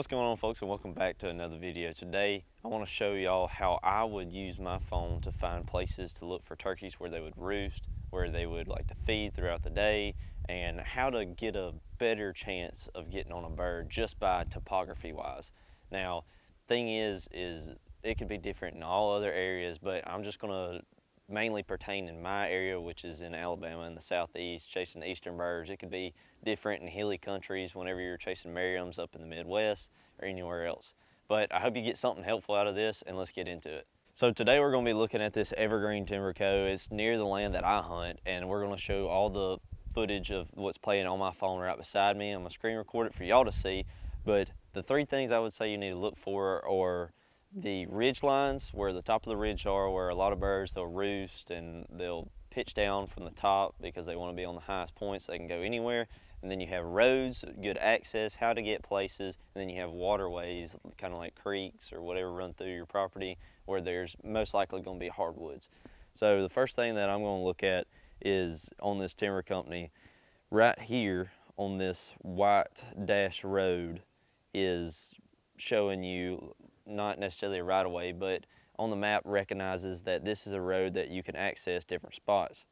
What's going on, folks, and welcome back to another video. Today I want to show y'all how I would use my phone to find places to look for turkeys where they would roost, where they would like to feed throughout the day, and how to get a better chance of getting on a bird just by topography wise. Now, thing is it could be different in all other areas, but I'm just going to mainly pertain in my area, which is in Alabama in the southeast, chasing eastern birds. It could be different in hilly countries whenever you're chasing Merriams up in the Midwest or anywhere else. But I hope you get something helpful out of this, and let's get into it. So today we're going to be looking at this evergreen timber coe. It's near the land that I hunt, and we're going to show all the footage of what's playing on my phone right beside me. I'm going to screen record it for y'all to see, but the three things I would say you need to look for are the ridge lines, where the top of the ridge are, where a lot of birds, they'll roost and they'll pitch down from the top because they want to be on the highest points. They can go anywhere. And then you have roads, good access, how to get places, and then you have waterways, kind of like creeks or whatever run through your property, where there's most likely going to be hardwoods. So the first thing that I'm going to look at is on this timber company, right here on this white dash road is showing you not necessarily a right of way, but on the map recognizes that this is a road that you can access different spots.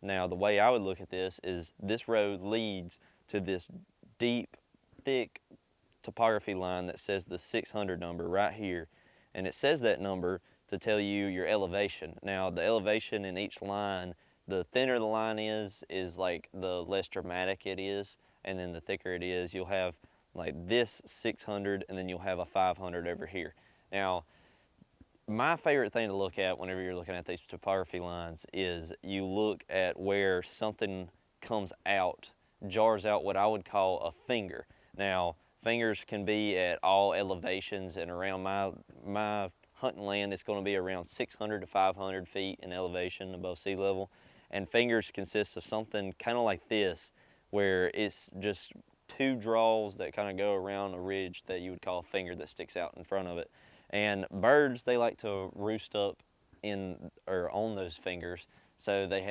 Now, the way I would look at this is this road leads to this deep, thick topography line that says the 600 number right here. And it says that number to tell you your elevation. Now, the elevation in each line, the thinner the line is like the less dramatic it is. And then the thicker it is, you'll have like this 600, and then you'll have a 500 over here. Now, my favorite thing to look at whenever you're looking at these topography lines is you look at where something comes out, jars out what I would call a finger. Now, fingers can be at all elevations, and around my hunting land, it's going to be around 600 to 500 feet in elevation above sea level. And fingers consist of something kind of like this, where it's just two draws that kind of go around a ridge that you would call a finger that sticks out in front of it. And birds, they like to roost up in or on those fingers, so they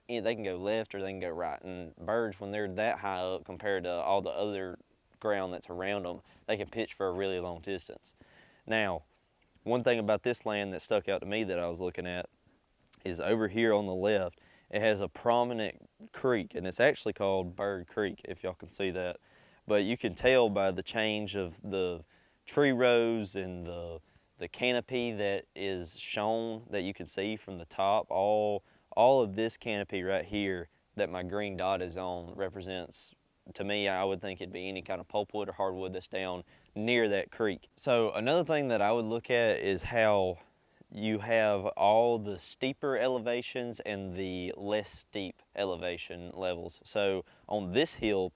can go left or they can go right. And birds, when they're that high up compared to all the other ground that's around them, they can pitch for a really long distance. Now, one thing about this land that stuck out to me that I was looking at is over here on the left, it has a prominent creek, and it's actually called Bird Creek, if y'all can see that. But you can tell by the change of the tree rows and the canopy that is shown that you can see from the top. All of this canopy right here that my green dot is on represents, to me, I would think it'd be any kind of pulpwood or hardwood that's down near that creek. So another thing that I would look at is how you have all the steeper elevations and the less steep elevation levels. So on this hill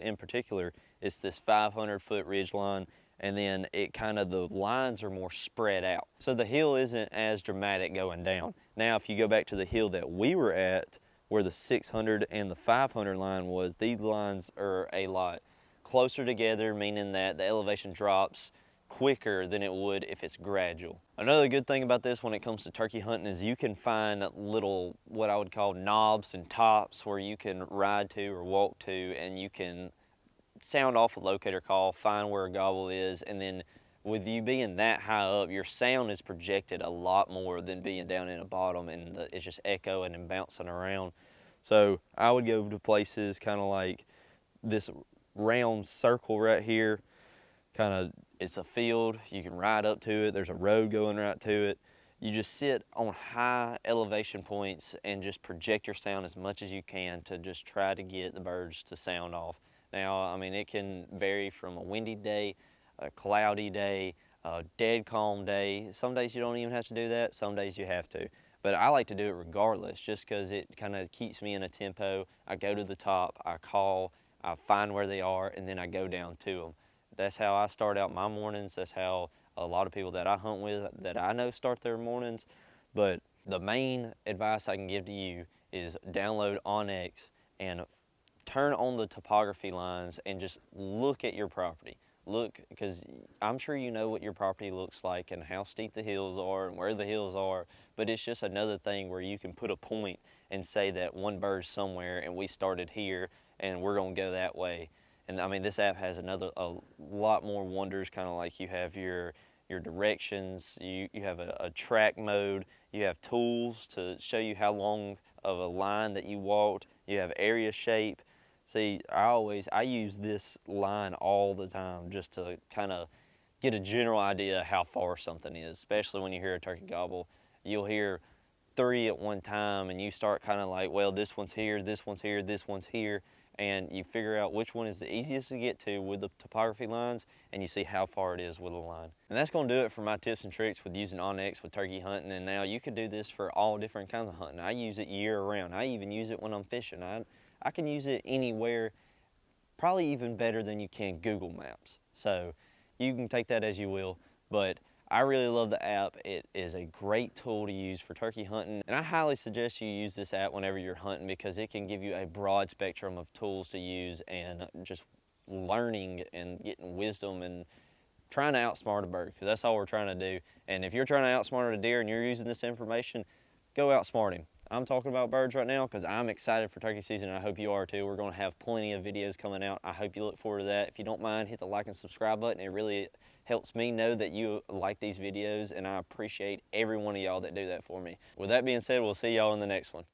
in particular, it's this 500-foot ridge line, and then the lines are more spread out. So the hill isn't as dramatic going down. Now, if you go back to the hill that we were at, where the 600 and the 500 line was, these lines are a lot closer together, meaning that the elevation drops quicker than it would if it's gradual. Another good thing about this when it comes to turkey hunting is you can find little, what I would call knobs and tops, where you can ride to or walk to, and you can sound off a locator call, find where a gobble is, and then with you being that high up, your sound is projected a lot more than being down in the bottom, and it's just echoing and bouncing around. So I would go to places kind of like this round circle right here. It's a field, you can ride up to it, there's a road going right to it. You just sit on high elevation points and just project your sound as much as you can to just try to get the birds to sound off. Now, I mean, it can vary from a windy day, a cloudy day, a dead calm day. Some days you don't even have to do that, some days you have to. But I like to do it regardless, just because it kind of keeps me in a tempo. I go to the top, I call, I find where they are, and then I go down to them. That's how I start out my mornings. That's how a lot of people that I hunt with that I know start their mornings. But the main advice I can give to you is download Onyx and turn on the topography lines and just look at your property. Look, because I'm sure you know what your property looks like and how steep the hills are and where the hills are, but it's just another thing where you can put a point and say that one bird's somewhere and we started here and we're gonna go that way. And I mean, this app has a lot more wonders, kind of like you have your directions, you have a track mode, you have tools to show you how long of a line that you walked, you have area shape. See, I use this line all the time just to kind of get a general idea how far something is, especially when you hear a turkey gobble. You'll hear 3 at one time and you start kind of like, well, this one's here, this one's here, this one's here, and you figure out which one is the easiest to get to with the topography lines, and you see how far it is with a line. And that's going to do it for my tips and tricks with using Onyx with turkey hunting. And now you could do this for all different kinds of hunting. I use it year round. I even use it when I'm fishing. I can use it anywhere, probably even better than you can Google Maps. So you can take that as you will, but I really love the app. It is a great tool to use for turkey hunting, and I highly suggest you use this app whenever you're hunting because it can give you a broad spectrum of tools to use and just learning and getting wisdom and trying to outsmart a bird, because that's all we're trying to do. And if you're trying to outsmart a deer and you're using this information, go outsmart him. I'm talking about birds right now because I'm excited for turkey season, and I hope you are too. We're going to have plenty of videos coming out. I hope you look forward to that. If you don't mind, hit the like and subscribe button. It really helps me know that you like these videos, and I appreciate every one of y'all that do that for me. With that being said, we'll see y'all in the next one.